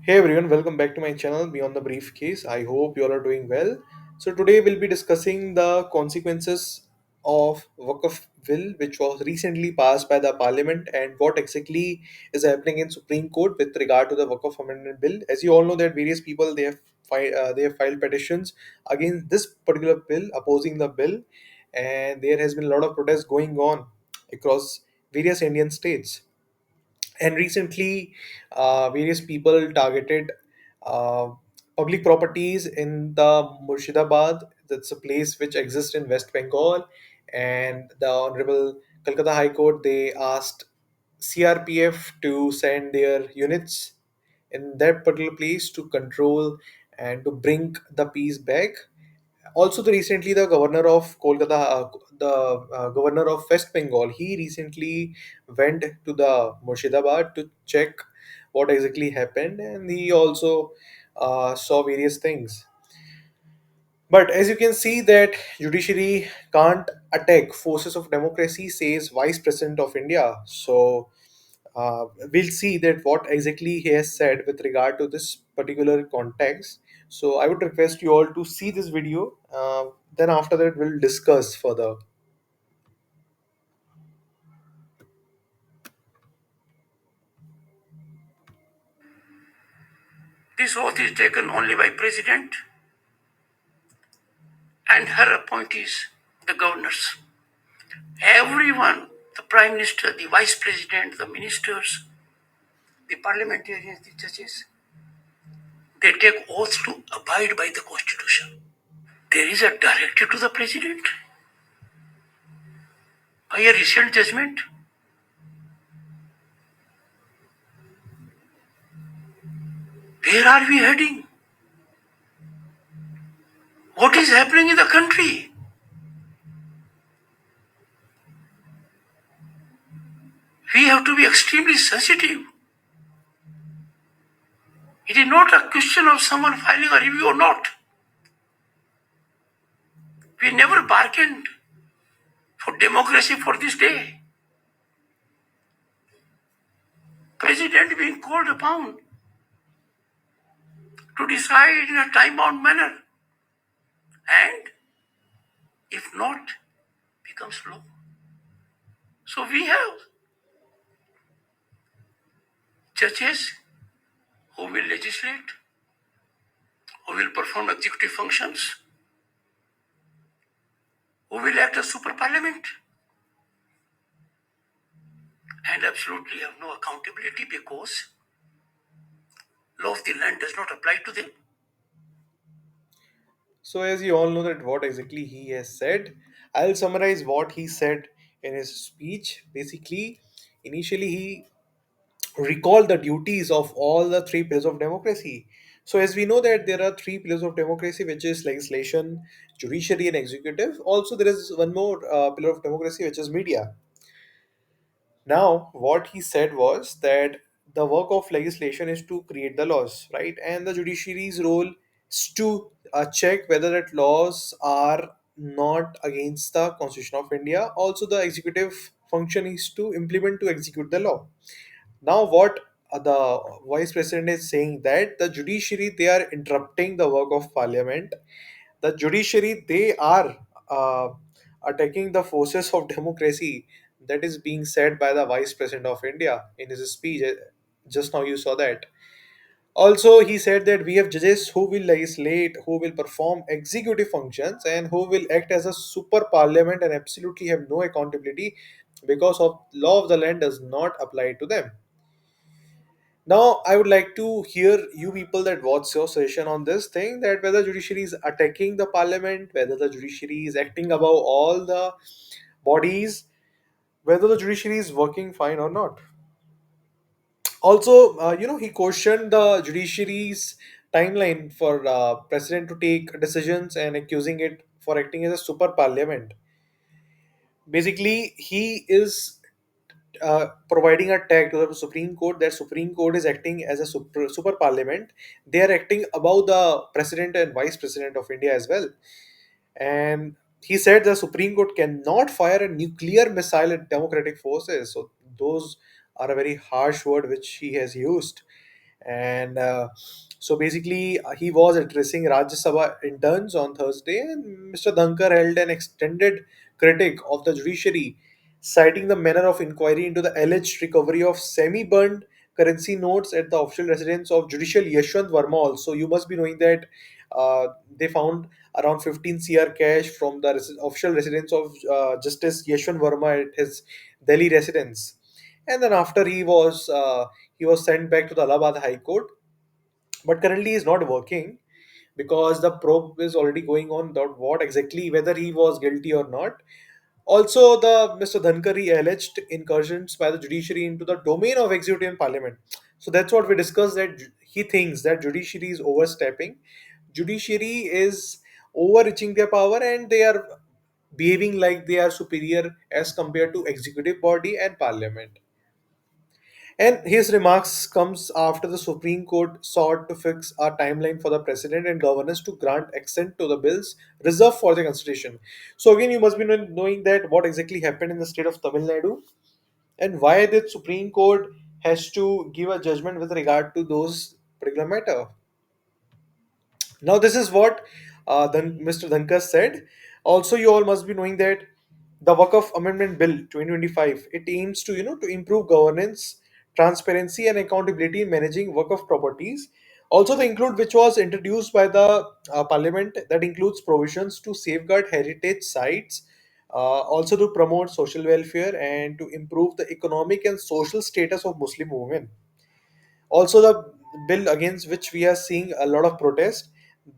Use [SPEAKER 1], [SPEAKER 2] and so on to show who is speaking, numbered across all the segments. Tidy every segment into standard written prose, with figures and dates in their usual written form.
[SPEAKER 1] Hey everyone, welcome back to my channel Beyond the Briefcase. I hope you all are doing well. So today we'll be discussing the consequences of Waqf bill which was recently passed by the parliament and what exactly is happening in Supreme Court with regard to the Waqf amendment bill. As you all know that various people they have filed petitions against this particular bill, opposing the bill, and there has been a lot of protests going on across various Indian states. And recently, various people targeted uh, public properties in the Murshidabad. That's a place which exists in West Bengal. And the Honorable Calcutta High Court, they asked CRPF to send their units in that particular place to control and to bring the peace back. Also, recently the governor of Kolkata, the governor of West Bengal, he recently went to the Murshidabad to check what exactly happened, and he also saw various things. But as you can see that judiciary can't attack forces of democracy, says Vice President of India. So we'll see that what exactly he has said with regard to this particular context. So I would request you all to see this video. Then after that we'll discuss further.
[SPEAKER 2] This oath is taken only by President and her appointees, the governors. Everyone, the Prime Minister, the Vice President, the ministers, the parliamentarians, the judges, they take oaths to abide by the Constitution. There is a directive to the President by a recent judgment. Where are we heading? What is happening in the country? We have to be extremely sensitive. It is not a question of someone filing a review or not. We never bargained for democracy for this day. President being called upon to decide in a time-bound manner, and if not, becomes law. So we have judges who will legislate, who will perform executive functions, who will act as super parliament, and absolutely have no accountability because law of the land does not apply to them.
[SPEAKER 1] So as you all know that what exactly he has said, I'll summarize what he said in his speech. Basically, initially he recalled the duties of all the three pillars of democracy. So as we know that there are three pillars of democracy, which is legislation, judiciary, and executive. Also, there is one more pillar of democracy, which is media. Now, what he said was that the work of legislation is to create the laws, right? And the judiciary's role is to check whether that laws are not against the Constitution of India. Also, the executive function is to implement to execute the law. Now, what the vice president is saying that the judiciary they are interrupting the work of parliament. The judiciary they are uh, attacking the forces of democracy. That is being said by the vice president of India in his speech. Just now you saw that. Also, he said that we have judges who will legislate, who will perform executive functions, and who will act as a super parliament and absolutely have no accountability because of law of the land does not apply to them. Now, I would like to hear you people that what's your suggestion on this thing that whether judiciary is attacking the parliament, whether the judiciary is acting above all the bodies, whether the judiciary is working fine or not. Also, he questioned the judiciary's timeline for president to take decisions and accusing it for acting as a super parliament. Basically, he is providing a tag to the Supreme Court that Supreme Court is acting as a super parliament. They are acting above the president and vice president of India as well. And he said the Supreme Court cannot fire a nuclear missile at democratic forces. So those are a very harsh word which he has used. And so basically, he was addressing Rajya Sabha interns on Thursday, and Mr. Dhankar held an extended critique of the judiciary, citing the manner of inquiry into the alleged recovery of semi-burned currency notes at the official residence of Judicial Yashwant Verma. Also, you must be knowing that they found around 15 CR cash from the official residence of Justice Yashwant Verma at his Delhi residence. And then after he was sent back to the Allahabad High Court, but currently he's not working because the probe is already going on about what exactly whether he was guilty or not. Also, the Mr. Dhankari alleged incursions by the judiciary into the domain of executive and parliament. So that's what we discussed, that he thinks that judiciary is overstepping. Judiciary is overreaching their power, and they are behaving like they are superior as compared to executive body and parliament. And his remarks comes after the Supreme Court sought to fix a timeline for the president and governors to grant assent to the bills reserved for the constitution. So again, you must be knowing that what exactly happened in the state of Tamil Nadu and why the Supreme Court has to give a judgment with regard to those particular matter. Now, this is what Mr. Dhankar said. Also, you all must be knowing that the Waqf Amendment Bill 2025, it aims to to improve governance, transparency, and accountability in managing Waqf properties. Also, the include which was introduced by the Parliament, that includes provisions to safeguard heritage sites, also to promote social welfare and to improve the economic and social status of Muslim women. Also, the bill against which we are seeing a lot of protest,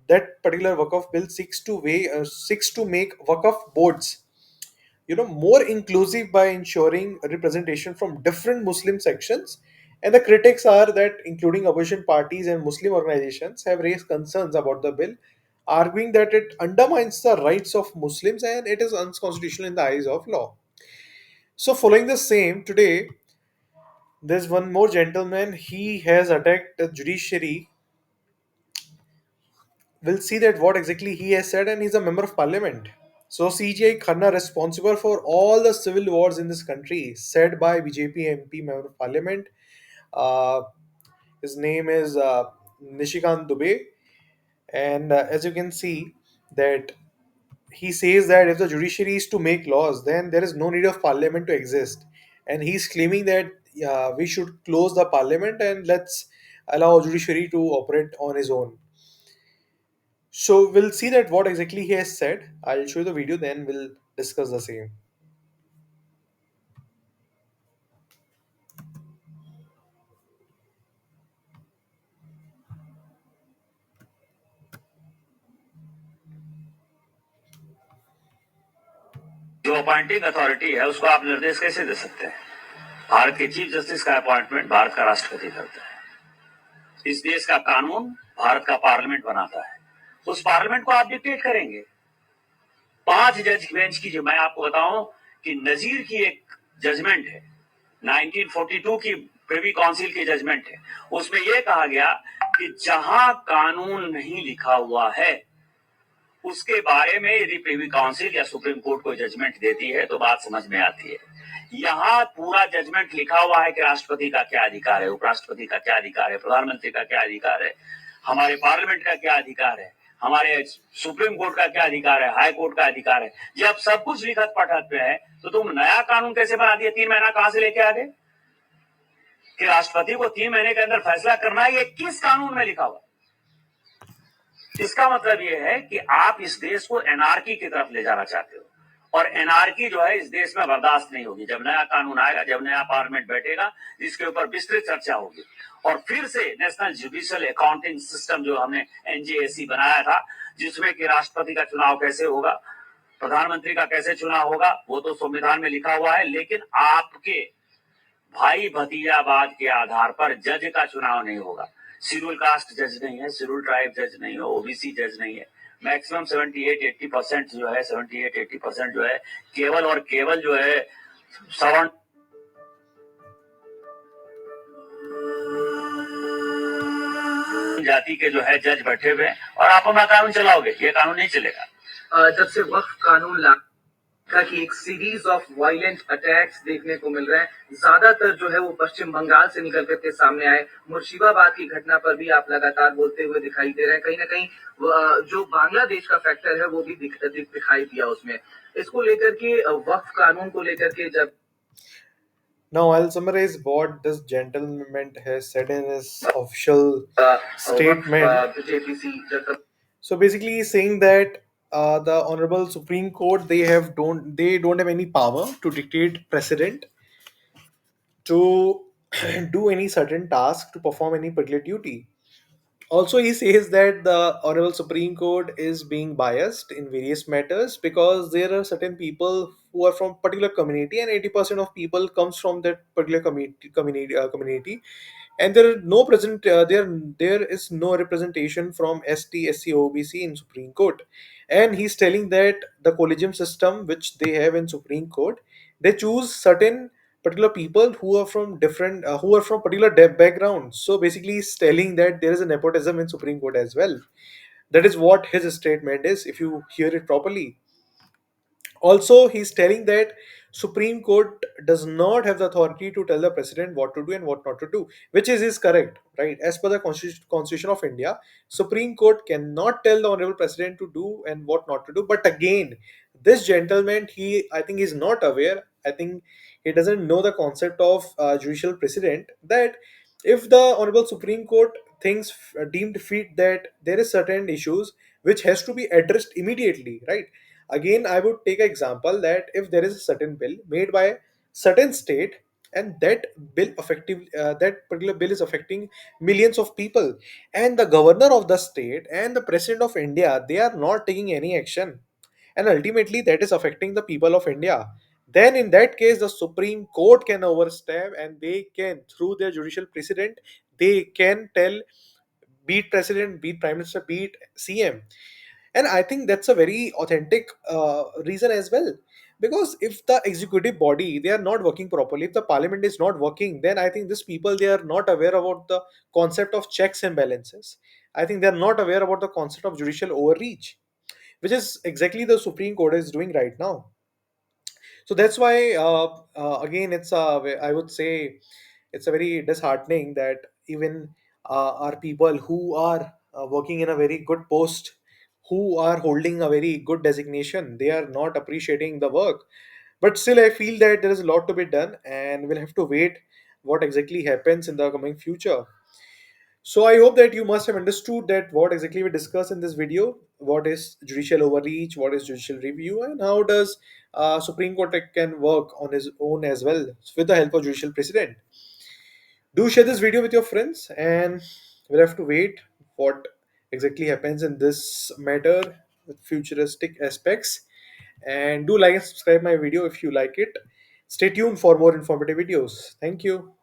[SPEAKER 1] that particular Waqf bill seeks to make Waqf boards, more inclusive by ensuring representation from different Muslim sections. And the critics are that, including opposition parties and Muslim organizations, have raised concerns about the bill, arguing that it undermines the rights of Muslims and it is unconstitutional in the eyes of law. So, following the same, today there's one more gentleman. He has attacked the judiciary. We'll see that what exactly he has said, and he's a member of parliament. So CGI Khanna, responsible for all the civil wars in this country, said by BJP MP member of parliament. Uh, his name is Nishikant Dubey, and as you can see that he says that if the judiciary is to make laws, then there is no need of parliament to exist. And he's claiming that we should close the parliament and let's allow judiciary to operate on his own. So we'll see that what exactly he has said. I'll show you the video, then we'll discuss the same.
[SPEAKER 2] जो appointing authority है उसको आप निर्देश कैसे दे सकते हैं? भारत के chief justice का अपॉइंटमेंट भारत का राष्ट्रपति करता है। इस देश का कानून भारत का पार्लियामेंट बनाता है। उस पार्लियामेंट को आप डिक्टेट करेंगे? 5 जज बेंच की, जो मैं आपको बताऊं कि नजीर की एक जजमेंट है, 1942 की प्रिवी काउंसिल की जजमेंट है। उसमें यह कहा गया कि जहां कानून नहीं लिखा हुआ है उसके बारे में यदि प्रिवी काउंसिल या सुप्रीम कोर्ट को जजमेंट देती है तो बात समझ में आती है। यहाँ पूरा जजमेंट लिखा हुआ है कि राष्ट्रपति का क्या अधिकार है, उपराष्ट्रपति का क्या अधिकार है, प्रधानमंत्री का क्या अधिकार है, हमारे पार्लियामेंट का क्या अधिकार है, हमारे सुप्रीम कोर्ट का क्या अधिकार है, हाई कोर्ट का अधिकार है। जब सब कुछ लिखत पढ़त पे है तो तुम नया कानून कैसे बना दिए? 3 महीना कहां से लेके आ गए कि राष्ट्रपति को 3 महीने के अंदर फैसला करना है? ये किस कानून में लिखा हुआ? इसका मतलब यह है कि आप इस देश को एनआरकी की तरफ ले जाना चाहते हो, और एनआरकी जो है इस देश में बर्दाश्त नहीं होगी। जब नया कानून आएगा, जब नया पार्लियामेंट बैठेगा, इसके ऊपर विस्तृत चर्चा होगी, और फिर से नेशनल जुडिशियल अकाउंटिंग सिस्टम जो हमने एनजेएसी बनाया था, जिसमें कि राष्ट्रपति का चुनाव कैसे होगा, प्रधानमंत्री का कैसे चुनाव होगा, वो तो संविधान में लिखा हुआ है, लेकिन आपके भाई भतीजावाद के आधार पर जज का चुनाव नहीं होगा। शेड्यूल कास्ट जज नहीं है, शेड्यूल ट्राइब जज नहीं है, ओबीसी जज नहीं है। मैक्सिमम 78-80% जो है, 78-80% जो है केवल और केवल जो है सवर्ण जाति के जो है जज बैठे हुए हैं, और आप अपना कानून चलाओगे। ये कानून नहीं चलेगा। जब से वक्फ कानून का कि एक सीरीज ऑफ वायलेंट अटैक्स देखने को मिल रहे हैं, ज्यादातर जो है वो पश्चिम बंगाल से निकल करके सामने आए। मुर्शिदाबाद की घटना पर भी आप लगातार बोलते हुए दिखाई दे रहे हैं, कहीं ना कहीं जो बांग्लादेश का फैक्टर है वो भी दिखाई दिया उसमें। इसको लेकर के वक्फ कानून को लेकर के जब
[SPEAKER 1] Now I'll summarize what this gentleman has said in his official statement.
[SPEAKER 2] Waqf JPC जब
[SPEAKER 1] So basically, he's saying that the Honorable Supreme Court, they don't have any power to dictate precedent to do any certain task, to perform any particular duty. Also, he says that the Honorable Supreme Court is being biased in various matters because there are certain people who are from particular community, and 80% of people comes from that particular community, and there are no present there is no representation from ST, SC, OBC in Supreme Court. And he's telling that the collegium system which they have in Supreme Court, they choose certain particular people who are from different who are from particular backgrounds. So basically he's telling that there is a nepotism in Supreme Court as well. That is what his statement is, if you hear it properly. Also, he's telling that Supreme Court does not have the authority to tell the president what to do and what not to do, which is correct, right? As per the Constitution of India, Supreme Court cannot tell the honorable president to do and what not to do. But again, this gentleman, I think he's not aware. I think he doesn't know the concept of judicial precedent, that if the honorable Supreme Court thinks deemed fit that there is certain issues which has to be addressed immediately, right? Again, I would take an example that if there is a certain bill made by a certain state, and that that particular bill is affecting millions of people, and the governor of the state and the president of India, they are not taking any action, and ultimately that is affecting the people of India, then in that case the Supreme Court can overstep, and they can, through their judicial precedent, they can tell, beat president, beat prime minister, beat CM. And I think that's a very authentic reason as well, because if the executive body, they are not working properly, if the parliament is not working, then I think these people, they are not aware about the concept of checks and balances. I think they are not aware about the concept of judicial overreach, which is exactly the Supreme Court is doing right now. So that's why again, I would say it's a very disheartening that even our people who are working in a very good post, who are holding a very good designation, they are not appreciating the work. But still, I feel that there is a lot to be done, and we'll have to wait what exactly happens in the coming future. So I hope that you must have understood that what exactly we discussed in this video, what is judicial overreach, what is judicial review, and how does Supreme Court can work on his own as well with the help of judicial precedent. Do share this video with your friends, and we'll have to wait what exactly happens in this matter with futuristic aspects. And do like and subscribe my video if you like it. Stay tuned for more informative videos. Thank you.